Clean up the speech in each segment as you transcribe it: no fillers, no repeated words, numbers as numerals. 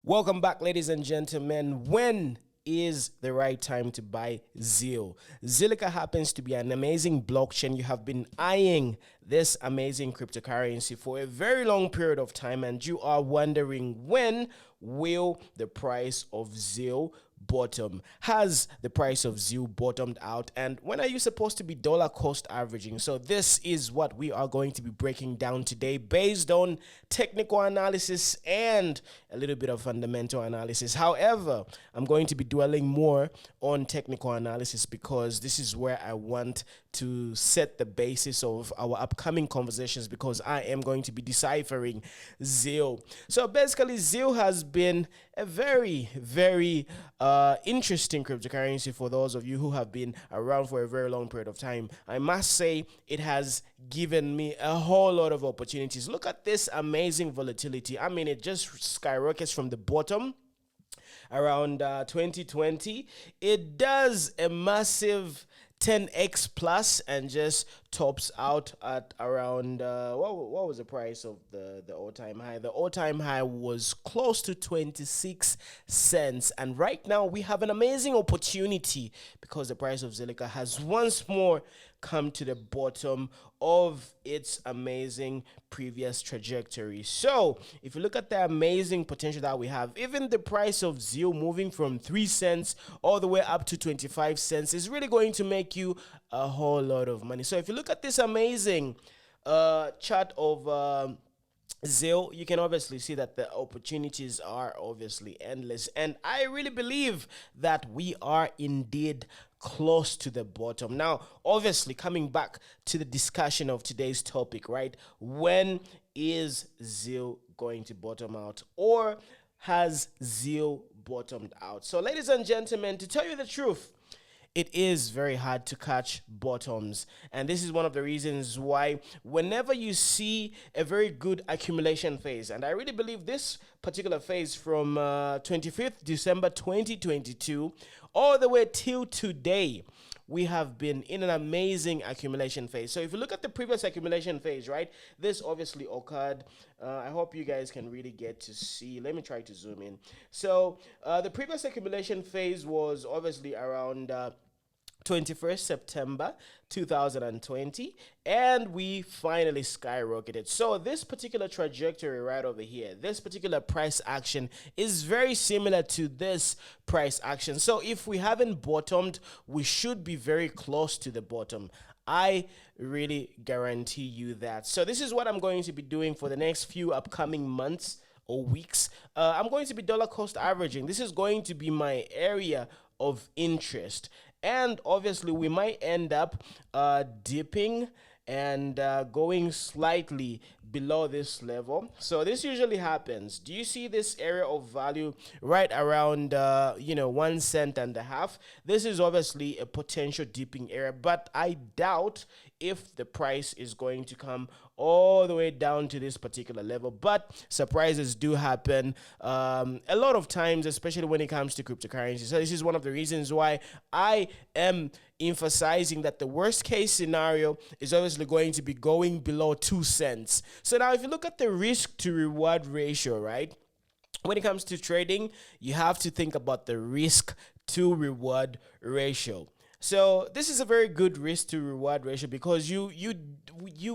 Welcome back, ladies and gentlemen. When is the right time to buy ZIL? Zilliqa happens to be an amazing blockchain. You have been eyeing this amazing cryptocurrency for a very long period of time, and you are wondering, when will the price of ZIL bottom? Has the price of ZIL bottomed out? And when are you supposed to be dollar cost averaging? So this is what we are going to be breaking down today, based on technical analysis and a little bit of fundamental analysis. However, I'm going to be dwelling more on technical analysis because this is where I want to set the basis of our upcoming conversations, because I am going to be deciphering ZIL. So basically, ZIL has been a very interesting cryptocurrency for those of you who have been around for a very long period of time. I must say it has given me a whole lot of opportunities. Look at this amazing volatility. I mean, it just skyrockets from the bottom around 2020. It does a massive 10x plus and just tops out at around what was the price of the all-time high? The all-time high was close to 26 cents, and right now we have an amazing opportunity because the price of Zilliqa has once more come to the bottom of its amazing previous trajectory. So if you look at the amazing potential that we have, even the price of ZIL moving from 3 cents all the way up to 25 cents is really going to make you a whole lot of money. So if you look at this amazing chart of ZIL, you can obviously see that the opportunities are obviously endless, and I really believe that we are indeed close to the bottom. Now, obviously, coming back to the discussion of today's topic, right? When is ZIL going to bottom out, or has ZIL bottomed out? So, ladies and gentlemen, to tell you the truth, it is very hard to catch bottoms, and this is one of the reasons why whenever you see a very good accumulation phase, and I really believe this particular phase from 25th December 2022 all the way till today, we have been in an amazing accumulation phase. So if you look at the previous accumulation phase, right, this obviously occurred. I hope you guys can really get to see. Let me try to zoom in. So the previous accumulation phase was obviously around 21st September 2020, and we finally skyrocketed. So this particular trajectory right over here, this particular price action is very similar to this price action. So if we haven't bottomed, we should be very close to the bottom. I really guarantee you that. So this is what I'm going to be doing for the next few upcoming months or weeks. I'm going to be dollar cost averaging. This is going to be my area of interest, and obviously we might end up dipping and going slightly below this level. So this usually happens. Do you see this area of value right around 1 cent and a half? This is obviously a potential dipping area, but I doubt if the price is going to come all the way down to this particular level. But surprises do happen a lot of times, especially when it comes to cryptocurrency. So this is one of the reasons why I am emphasizing that the worst case scenario is obviously going to be going below 2 cents. So now if you look at the risk to reward ratio, right? When it comes to trading, you have to think about the risk to reward ratio. So this is a very good risk to reward ratio because you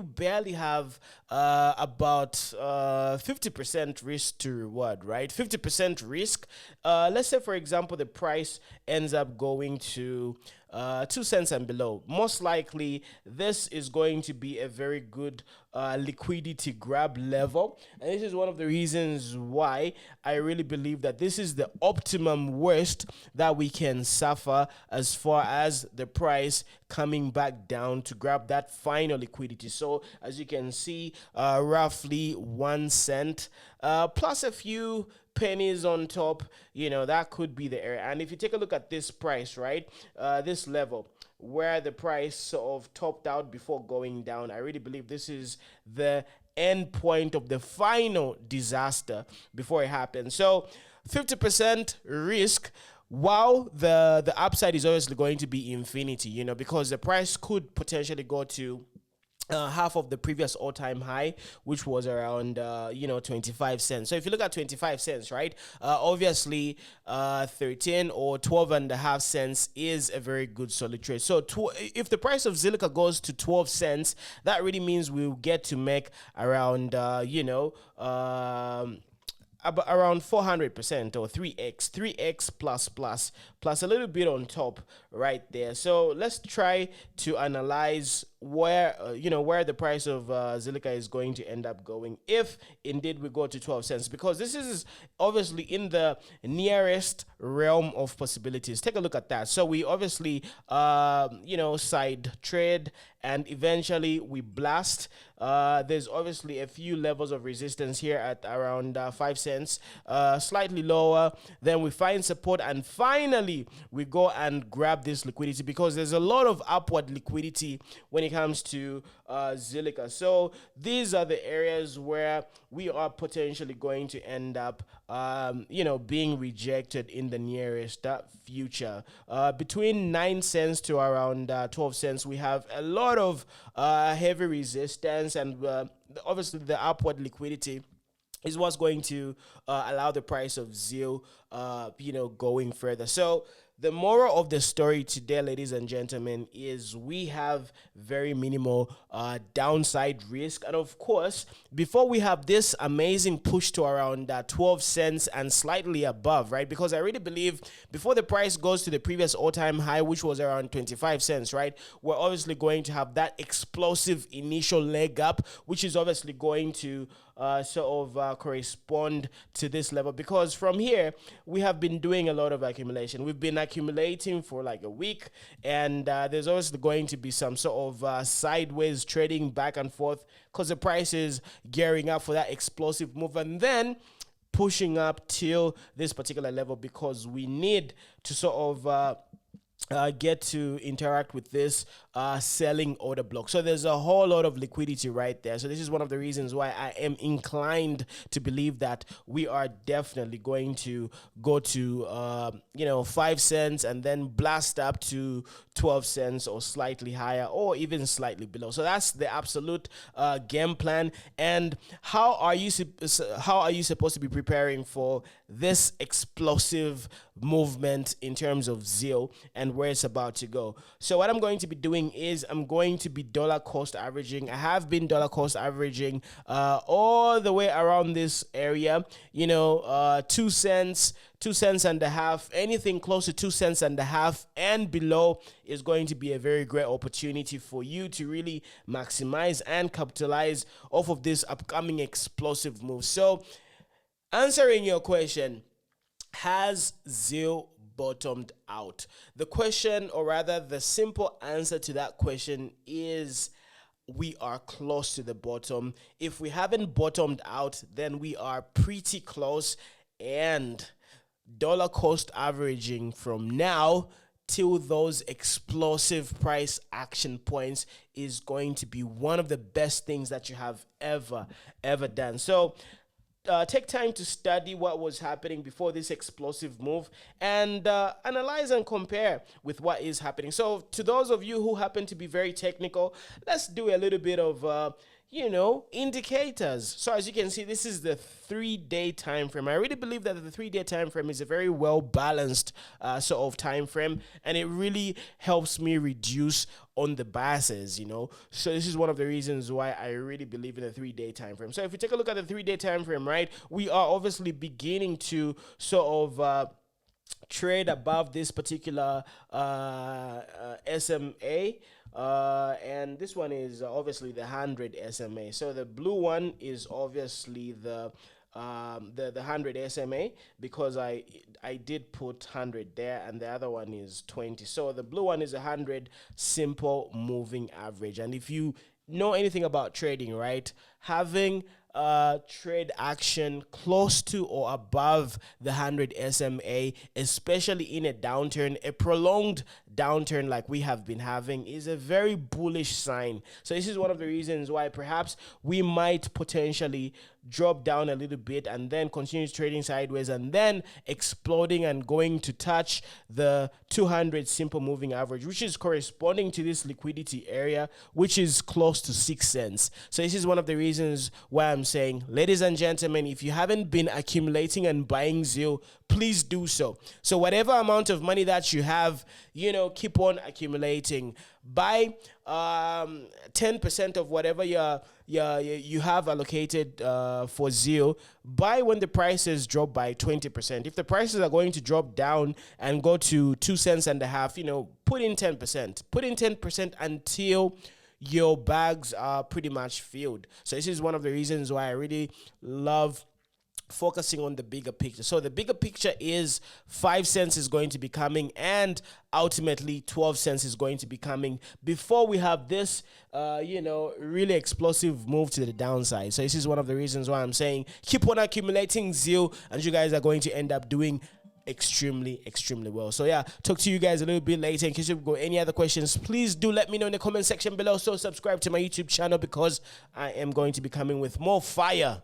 barely have about 50% risk to reward, right? 50% risk. Let's say, for example, the price ends up going to 2 cents and below. Most likely, this is going to be a very good liquidity grab level. And this is one of the reasons why I really believe that this is the optimum worst that we can suffer as far as the price coming back down to grab that final liquidity. So as you can see, roughly 1 cent plus a few pennies on top, that could be the area. And if you take a look at this price, right, this level where the price sort of topped out before going down, I really believe this is the end point of the final disaster before it happens. So 50% risk, while the upside is obviously going to be infinity, because the price could potentially go to half of the previous all-time high, which was around 25 cents. So if you look at 25 cents, right, obviously 13 or 12 and a half cents is a very good solid trade. So if the price of Zilliqa goes to 12 cents, that really means we'll get to make around around 400% or 3x plus a little bit on top right there. So let's try to analyze where where the price of Zilliqa is going to end up going if indeed we go to 12 cents, because this is obviously in the nearest realm of possibilities. Take a look at that. So we obviously side trade and eventually we blast. There's obviously a few levels of resistance here at around 5 cents, slightly lower. Then we find support, and finally we go and grab this liquidity, because there's a lot of upward liquidity when it comes to Zilliqa. So these are the areas where we are potentially going to end up being rejected in the nearest future. Between 9 cents to around 12 cents, we have a lot of heavy resistance, and obviously the upward liquidity is what's going to allow the price of ZIL going further. So the moral of the story today, ladies and gentlemen, is we have very minimal downside risk. And of course, before we have this amazing push to around 12 cents and slightly above, right? Because I really believe before the price goes to the previous all-time high, which was around 25 cents, right? We're obviously going to have that explosive initial leg up, which is obviously going to correspond to this level, because from here we have been doing a lot of accumulation. We've been accumulating for like a week, and there's obviously going to be some sort of sideways trading back and forth, because the price is gearing up for that explosive move and then pushing up till this particular level, because we need to sort of get to interact with this selling order block. So there's a whole lot of liquidity right there. So this is one of the reasons why I am inclined to believe that we are definitely going to go to 5 cents and then blast up to 12 cents or slightly higher or even slightly below. So that's the absolute game plan. And how are you supposed to be preparing for this explosive movement in terms of ZIL and where it's about to go? So what I'm going to be doing is I'm going to be dollar cost averaging. I have been dollar cost averaging all the way around this area, 2 cents, 2 cents and a half, anything close to 2 cents and a half and below is going to be a very great opportunity for you to really maximize and capitalize off of this upcoming explosive move. So answering your question, has ZIL bottomed out? The question, or rather the simple answer to that question, is we are close to the bottom. If we haven't bottomed out, then we are pretty close, and dollar cost averaging from now till those explosive price action points is going to be one of the best things that you have ever done. So take time to study what was happening before this explosive move and analyze and compare with what is happening. So to those of you who happen to be very technical, let's do a little bit of indicators. So as you can see, this is the 3-day time frame. I really believe that the 3-day time frame is a very well balanced sort of time frame, and it really helps me reduce on the biases. So this is one of the reasons why I really believe in the 3-day time frame. So if you take a look at the 3-day time frame, right, we are obviously beginning to sort of trade above this particular SMA. And this one is obviously the 100 SMA. So the blue one is obviously the 100 SMA, because I did put 100 there, and the other one is 20. So the blue one is 100 simple moving average. And if you know anything about trading, right, having trade action close to or above the 100 SMA, especially in a downturn, a prolonged downturn like we have been having is a very bullish sign. So this is one of the reasons why perhaps we might potentially drop down a little bit and then continue trading sideways and then exploding and going to touch the 200 simple moving average, which is corresponding to this liquidity area, which is close to 6 cents. So this is one of the reasons why I'm saying, ladies and gentlemen, if you haven't been accumulating and buying ZIL, please do so. So whatever amount of money that you have, keep on accumulating. Buy 10% of whatever you have allocated for ZIL. Buy when the prices drop by 20%. If the prices are going to drop down and go to 2 cents and a half, put in 10%. Put in 10% until your bags are pretty much filled. So this is one of the reasons why I really love focusing on the bigger picture. So the bigger picture is 5 cents is going to be coming, and ultimately 12 cents is going to be coming before we have this really explosive move to the downside. So this is one of the reasons why I'm saying keep on accumulating ZIL, and you guys are going to end up doing extremely well. So yeah, talk to you guys a little bit later. In case you've got any other questions, please do let me know in the comment section below. So subscribe to my YouTube channel because I am going to be coming with more fire